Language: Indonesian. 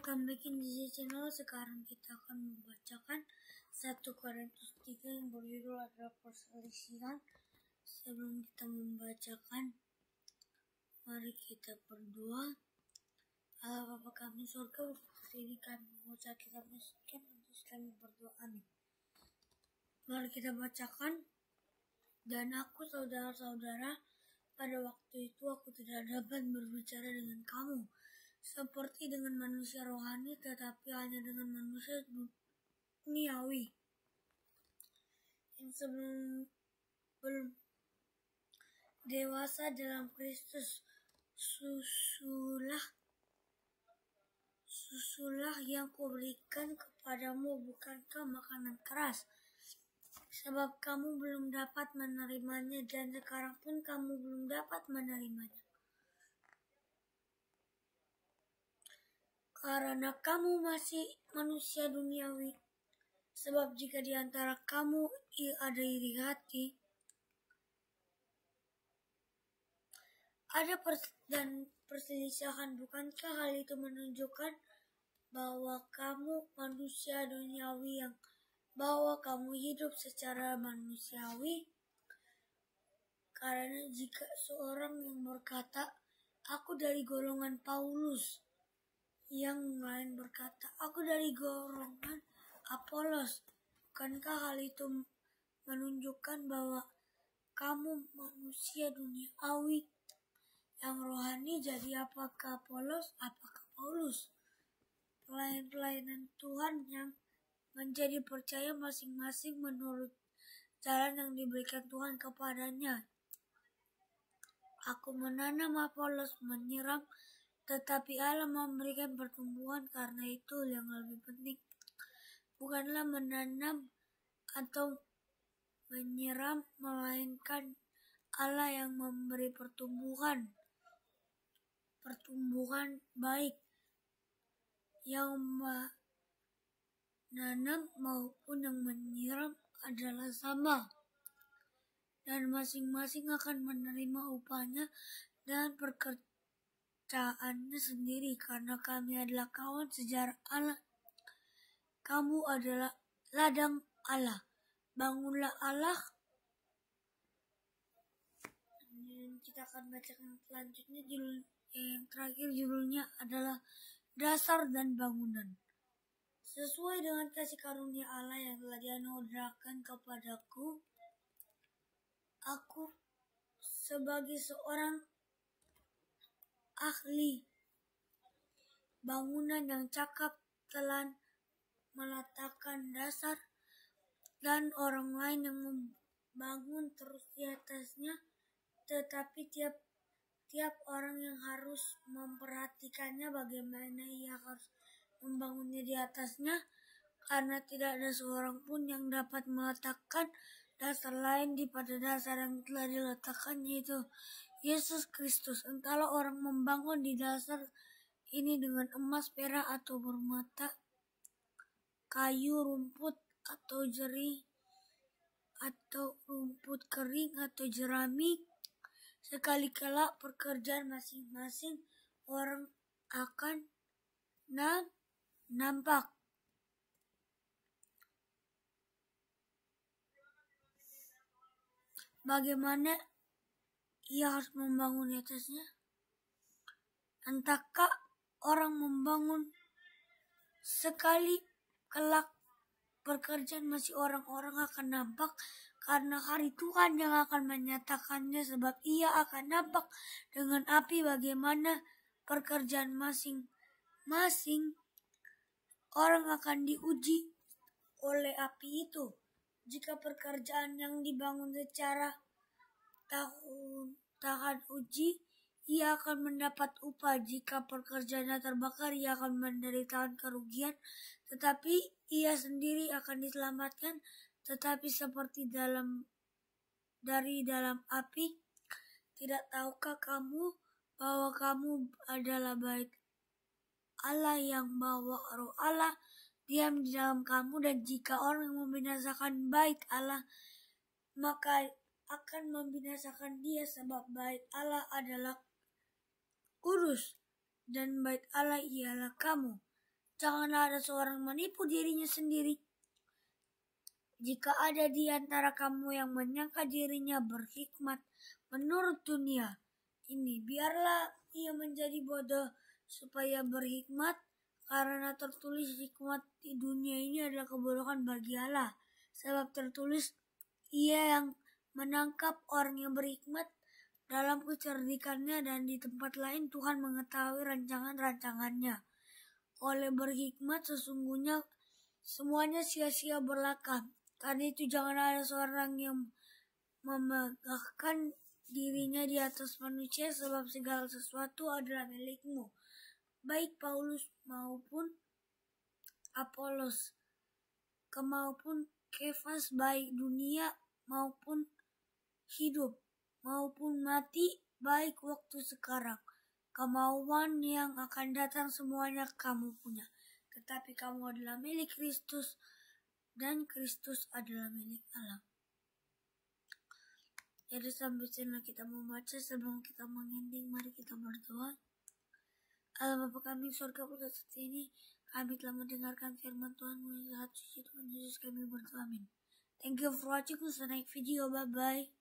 welcome back in this channel. Sekarang kita akan membacakan 1 Korintus 3 yang berjudul adalah perselisihan. Sebelum kita membacakan, mari kita berdoa. Allah Bapa kami surga, ini kami mengucap kita bersyukur untuk kami berdoa. Amin. Mari kita bacakan. Dan aku saudara-saudara, pada waktu itu aku tidak dapat berbicara dengan kamu seperti dengan manusia rohani, tetapi hanya dengan manusia duniawi. Yang belum dewasa dalam Kristus, susulah yang kuberikan kepadamu, bukankah makanan keras? Sebab kamu belum dapat menerimanya, dan sekarang pun kamu belum dapat menerimanya. Karena kamu masih manusia duniawi. Sebab jika di antara kamu ada iri hati, ada perselisihan, bukankah hal itu menunjukkan bahwa kamu manusia duniawi, bahwa kamu hidup secara manusiawi? Karena jika seorang yang berkata, aku dari golongan Paulus, yang lain berkata, aku dari golongan Apolos, bukankah hal itu menunjukkan bahwa kamu manusia duniawi yang rohani? Jadi apakah Apolos, apakah Paulus? Pelayan-pelayanan Tuhan yang menjadi percaya masing-masing menurut jalan yang diberikan Tuhan kepadanya. Aku menanam, Apolos menyiram, tetapi Allah memberikan pertumbuhan. Karena itu yang lebih penting bukanlah menanam atau menyiram, melainkan Allah yang memberi pertumbuhan baik. Yang menanam maupun yang menyiram adalah sama, dan masing-masing akan menerima upahnya dan pekerjaannya sendiri, karena kami adalah kawan sejarah Allah. Kamu adalah ladang Allah. Bangunlah Allah. Dan kita akan bacakan selanjutnya, yang terakhir judulnya adalah dasar dan bangunan. Sesuai dengan kasih karunia Allah yang telah dianugerahkan kepadaku, aku sebagai seorang ahli bangunan yang cakap telah meletakkan dasar, dan orang lain yang membangun terus di atasnya. Tetapi tiap orang yang harus memperhatikannya bagaimana ia harus membangunnya di atasnya, karena tidak ada seorang pun yang dapat meletakkan dasar lain daripada dasar yang telah diletakkan, yaitu Yesus Kristus. Entahlah orang membangun di dasar ini dengan emas, perak, atau permata, kayu, rumput, atau jerih, atau rumput kering, atau jerami, sekali-kala pekerjaan masing-masing orang akan nampak. Bagaimana ia harus membangun di atasnya? Entahkah orang membangun sekali, kelak pekerjaan masih orang-orang akan nampak, karena hari Tuhan yang akan menyatakannya, sebab ia akan nampak dengan api bagaimana pekerjaan masing-masing orang akan diuji oleh api itu. Jika pekerjaan yang dibangun secara tahan uji, ia akan mendapat upah. Jika pekerjaannya terbakar, ia akan menderita kerugian, tetapi ia sendiri akan diselamatkan, tetapi seperti dari dalam api. Tidak tahukah kamu bahwa kamu adalah bait Allah, yang bahwa Roh Allah diam di dalam kamu? Dan jika orang membinasakan bait Allah, maka akan membinasakan dia, sebab bait Allah adalah kudus, dan bait Allah ialah kamu. Janganlah ada seorang menipu dirinya sendiri. Jika ada di antara kamu yang menyangka dirinya berhikmat menurut dunia ini, biarlah ia menjadi bodoh supaya berhikmat, karena tertulis hikmat di dunia ini adalah kebodohan bagi Allah. Sebab tertulis, ia yang menangkap orang yang berhikmat dalam kecerdikannya, dan di tempat lain Tuhan mengetahui rancangan-rancangannya. Oleh berhikmat sesungguhnya semuanya sia-sia belaka. Karena itu jangan ada seorang yang memegahkan dirinya di atas manusia, sebab segala sesuatu adalah milikmu, baik Paulus maupun Apolos, maupun Kefas, baik dunia maupun hidup maupun mati, baik waktu sekarang, kemauan yang akan datang, semuanya kamu punya. Tetapi kamu adalah milik Kristus, dan Kristus adalah milik Allah. Jadi sampai sini kita membaca. Sebelum kita mengending, mari kita berdoa. Allah Bapa kami surga, pada saat ini kami telah mendengarkan firman Tuhan yang sangat suci. Tuhan Yesus kami berdoa, amin. Thank you for watching. Next video, bye bye.